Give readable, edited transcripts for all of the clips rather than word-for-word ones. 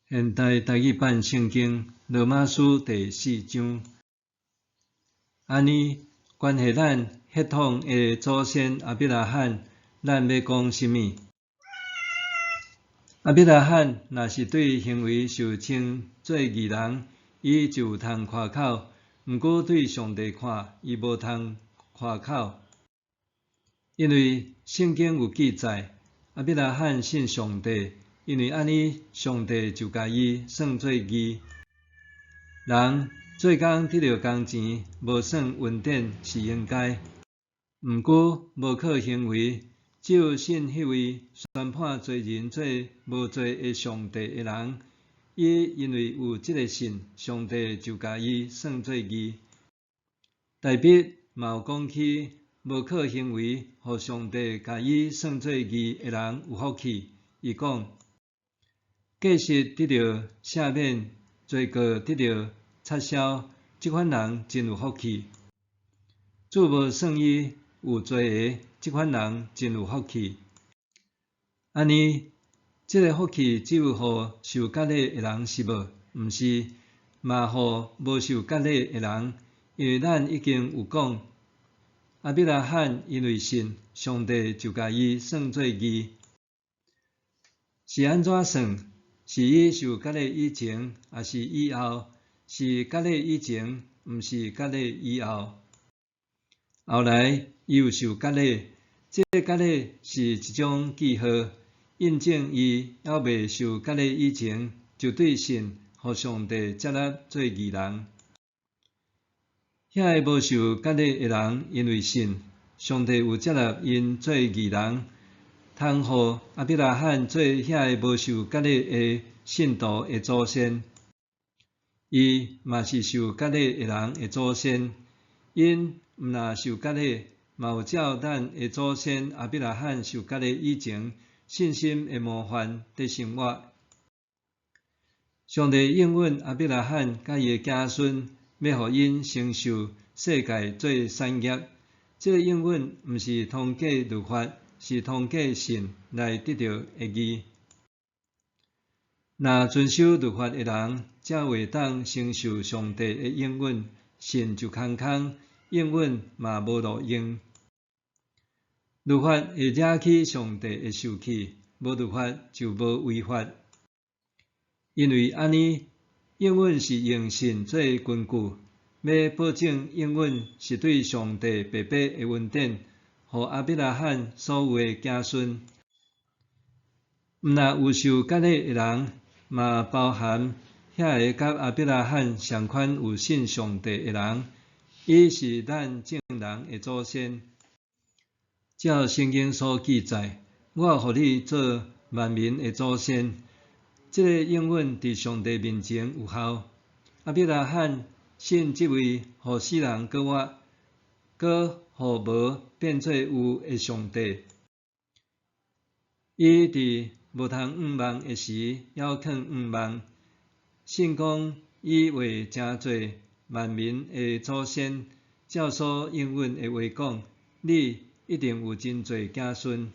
现代台语版圣经罗马书第4章。安尼，关系咱血统的祖先亚伯拉罕，咱要讲甚物？亚伯拉罕若是对行为受称做义人，伊就有通夸口；毋过对上帝看，伊无通夸口，因为圣经有记载，亚伯拉罕信上帝。因为安尼，上帝就甲伊算做义。人做工得到工钱，无算恩典是应该。毋过无靠行为，只有信迄位宣判罪人做无罪的上帝的人，伊因为有即个信，上帝就甲伊算做义。大笔嘛有讲起，无靠行为，互上帝甲伊算做义的人有福气。伊讲。过失得到赦免，罪过得到撤销，即款人真有福气。主无算伊有罪的，即款人真有福气。安尼，即个福气只有互受割礼的人是无？毋是，嘛互无受割礼的人。因为咱已经有讲，亚伯拉罕因为信，上帝就甲伊算做义。是安怎算？是伊受割礼以前，还是以后？是割礼以前，毋是割礼以后。后来伊有受割礼，这个割礼是一种记号，印证伊还未受割礼以前，就对信，互上帝接纳做义人。遐个无受割礼的人，因为信，上帝有接纳因做义人。通互亚伯拉罕做遐个无受割礼的信徒的祖先，伊嘛是受割礼的人的祖先。因毋若受割礼，嘛有照咱的祖先亚伯拉罕受割礼以前信心的模范伫生活。上帝应允亚伯拉罕甲伊的子孙，要互因承受世界做产业。这个应允毋是通过律法。是通过信来得到的义。若遵守律法的人，才袂当承受上帝的应允，信就空空，应允嘛无路用。律法会惹起上帝的受气，无律法就无违法。因为安尼，应允是用信做根据，要保证应允是对上帝白白的恩典。互亚伯拉罕所有的子孙，毋若有受割礼的人，嘛包含遐个甲亚伯拉罕相款有信上帝的人，伊是咱正人的祖先。照圣经所记载，我互你做万民的祖先。这个应允伫上帝面前有效。亚伯拉罕信即位互世人搁活，搁互无变做有的上帝，伊伫无通仰望的时，要肯仰望。信讲伊为真侪万民的祖先，照所应允的话讲，你一定有真侪子孙。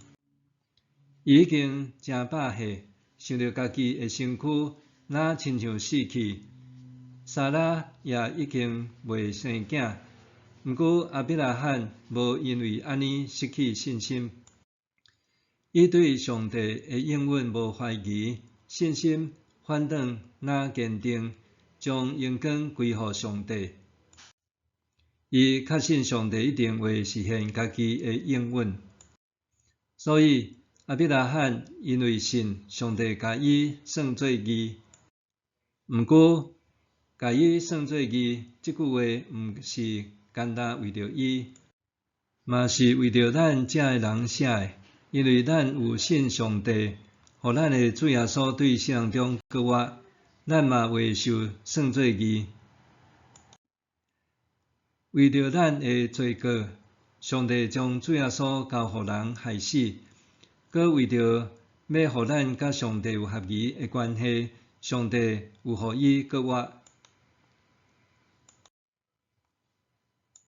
伊已经真饱岁，想到家己的身躯，若亲像死去。撒拉也已经未生囝。毋过亚伯拉罕无因为安尼失去信心，伊对上帝的应允无怀疑，信心反倒若坚定，将荣光归乎上帝。伊确信上帝一定会实现家己的应允，所以亚伯拉罕因为信，上帝甲伊算做义。毋过，甲伊算做义，即句话毋是单单为着伊，嘛是为着咱遮个人写的。因为咱有信上帝，互咱的主耶稣对世人中搁活，咱嘛会受算做义。为着咱的罪过，上帝将主耶稣交互人害死，搁为着要互咱甲上帝有合宜的关系，上帝有互伊搁活。